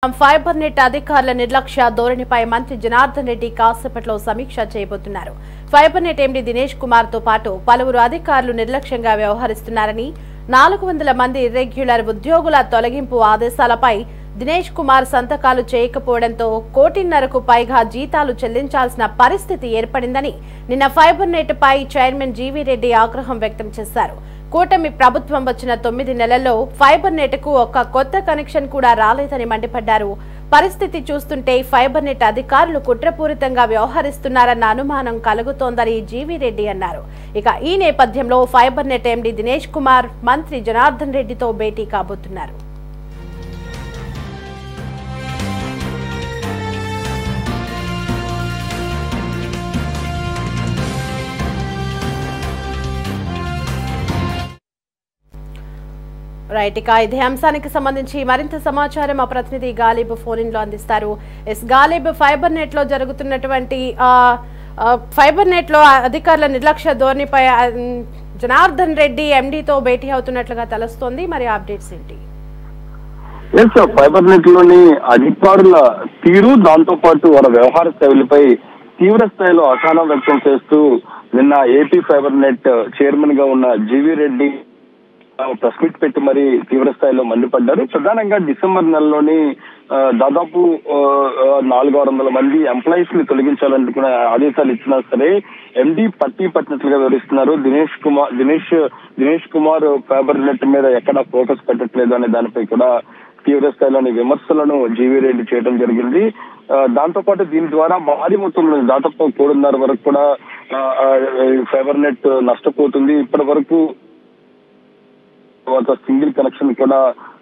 Fibre net అధికారుల నిర్లక్ష్య ధోరణిపై మంత్రి జనార్దన్ రెడ్డి కాసేపట్లో సమీక్ష చేయబోతున్నారు. Fibre net MD Dinesh Kumar తో పాటు పలువురు అధికారులు నిర్లక్ష్యంగా వ్యవహరిస్తున్నారని 400 మంది ఇర్రెగ్యులర్ ఉద్యోగుల తొలగింపు ఆదేశాలపై దినేష్ కుమార్ సంతకాలు చేయకపోవడంతో 1.5 పైగా జీతాలు చెల్లించాల్సిన పరిస్థితి ఏర్పడిందని నిన్న ఫైబర్ నెట్ పై చైర్మన్ జీవీ రెడ్డి ఆగ్రహం వ్యక్తం చేశారు. కూటమి ప్రభుత్వం వచ్చిన 9 నెలల్లో ఫైబర్ నెట్ కు ఒక్క కొత్త కనెక్షన్ కూడా రాలేదని మండిపడ్డారు. పరిస్థితి చూస్తుంటే ఫైబర్ నెట్ అధికారులు కుట్రపూరితంగా వ్యవహరిస్తున్నారన్న అనుమానం కలుగుతోందని జీవీ రెడ్డి అన్నారు. ఇక ఈ నేపథ్యంలో fibre net MD Dinesh Kumar మంత్రి జనార్దన్ రెడ్డితో భేటీ కాబోతున్నారు. రైట్, ఇక ఇదే అంశానికి సంబంధించి మరింత సమాచారం మా ప్రతినిధి గాలిబ్ ఫోన్ ఇన్ లో అందిస్తారు. గాలిబ్, ఫైబర్ నెట్ లో జరుగుతున్నటువంటి ఫైబర్ నెట్ లో అధికారుల నిర్లక్ష్య ధోరణిపై జనార్దన్ రెడ్డి ఎండీతో భేటీ అవుతున్నట్లుగా తెలుస్తోంది. మరి అప్డేట్స్ ఏంటి? ఫైబర్ నెట్ లోని అధికారుల తీరు, దాంతో పాటు వారి వ్యవహార శైలిపై తీవ్ర స్థాయిలో అసహనం వ్యక్తం చేస్తూ నిన్న ఏపీ ఫైబర్ నెట్ చైర్మన్ గా ఉన్న జీవీ రెడ్డి ప్రెస్ మీట్ పెట్టి మరి తీవ్ర స్థాయిలో మండిపడ్డారు. ప్రధానంగా డిసెంబర్ నెలలోని దాదాపు 400 మంది ఎంప్లాయీస్ ని తొలగించాలనుకునే ఆదేశాలు ఇచ్చినా సరే ఎండీ పట్టినట్లుగా వివరిస్తున్నారు. దినేష్ కుమార్ ఫైబర్ నెట్ మీద ఎక్కడా ఫోకస్ పెట్టట్లేదు అనే దానిపై కూడా తీవ్ర స్థాయిలోని విమర్శలను జీవీ రెడ్డి చేయడం జరిగింది. దాంతో పాటు దీని ద్వారా భారీ మొత్తంలో దాదాపు 1.5 వరకు కూడా ఫైబర్ నెట్ నష్టపోతుంది. ఇప్పటి వరకు సింగిల్ కనెక్షన్ కూడా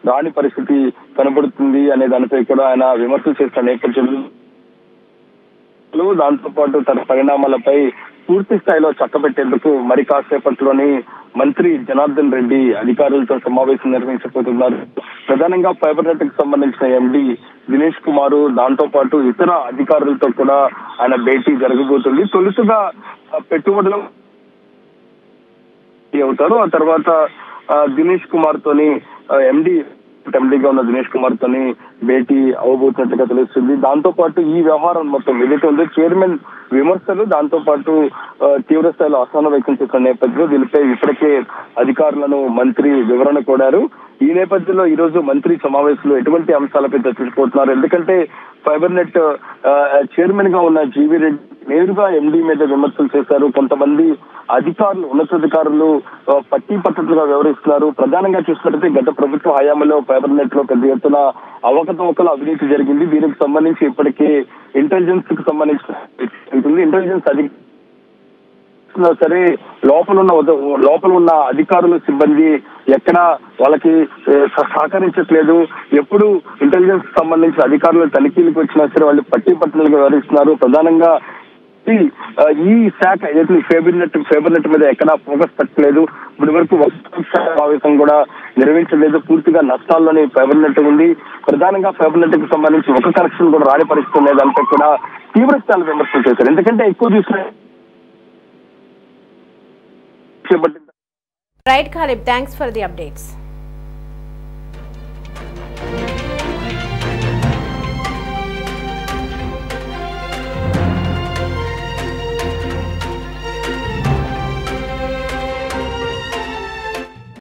రాని పరిస్థితి కనబడుతుంది అనే దానిపై కూడా ఆయన విమర్శలు చేసిన నేపథ్యంలో దాంతో పాటు తన పరిణామాలపై పూర్తి స్థాయిలో చక్కబెట్టేందుకు మరి కాసేపట్లోని మంత్రి జనార్దన్ రెడ్డి అధికారులతో సమావేశం నిర్వహించబోతున్నారు. ప్రధానంగా ఫైబర్ నెట్ కి సంబంధించిన ఎండీ దినేష్ కుమార్, దాంతో పాటు ఇతర అధికారులతో కూడా ఆయన భేటీ జరగబోతుంది. తొలుతగా పెట్టుబడులు అవుతారు. ఆ తర్వాత దినేష్ కుమార్ తోని ఎండీగా ఉన్న దినేష్ కుమార్ తోని భేటీ అవ్వబోతున్నట్టుగా తెలుస్తుంది. దాంతో పాటు ఈ వ్యవహారం మొత్తం ఏదైతే ఉందో చైర్మన్ విమర్శలు, దాంతో పాటు తీవ్ర స్థాయిలో అసహనం వ్యక్తం చేసిన నేపథ్యంలో దీనిపై ఇప్పటికే అధికారులను మంత్రి వివరణ కోరారు. ఈ నేపథ్యంలో ఈ రోజు మంత్రి సమావేశంలో ఎటువంటి అంశాలపై చర్చించబోతున్నారు? ఎందుకంటే ఫైబర్ నెట్ చైర్మన్ గా ఉన్న జీవీ రెడ్డి నేరుగా ఎండీ మీద విమర్శలు చేశారు. కొంతమంది అధికారులు, ఉన్నతాధికారులు పట్టినట్లుగా వ్యవహరిస్తున్నారు. ప్రధానంగా చూసినట్లయితే గత ప్రభుత్వ హయాంలో ఫైబర్ నెట్ లో పెద్ద ఎత్తున అవకతవకల అవినీతి జరిగింది. దీనికి సంబంధించి ఇప్పటికే ఇంటెలిజెన్స్ కు సంబంధించిన ఇంటెలిజెన్స్ సరే లోపల ఉన్న అధికారులు, సిబ్బంది ఎక్కడ వాళ్ళకి సహకరించట్లేదు. ఎప్పుడు ఇంటెలిజెన్స్ సంబంధించిన అధికారులు తనిఖీలకు వచ్చినా సరే వాళ్ళు పట్టినట్లుగా వ్యవహరిస్తున్నారు. ప్రధానంగా ఈ శాఖ ఏదైతే ఫైబర్ నెట్ మీద ఎక్కడా ఫోకస్ పెట్టలేదు. ఇప్పటి వరకు సమావేశం కూడా నిర్వహించలేదు. పూర్తిగా నష్టాల్లోని ఫైబర్ నెట్ ఉంది. ప్రధానంగా ఫైబర్ నెట్ కి సంబంధించి ఒక కనెక్షన్ కూడా రాని పరిస్థితి ఉంది. దానిపై కూడా తీవ్ర స్థాయిలో విమర్శలు చేశారు. ఎందుకంటే ఎక్కువ చూసిన Right, Khalib, thanks for the updates.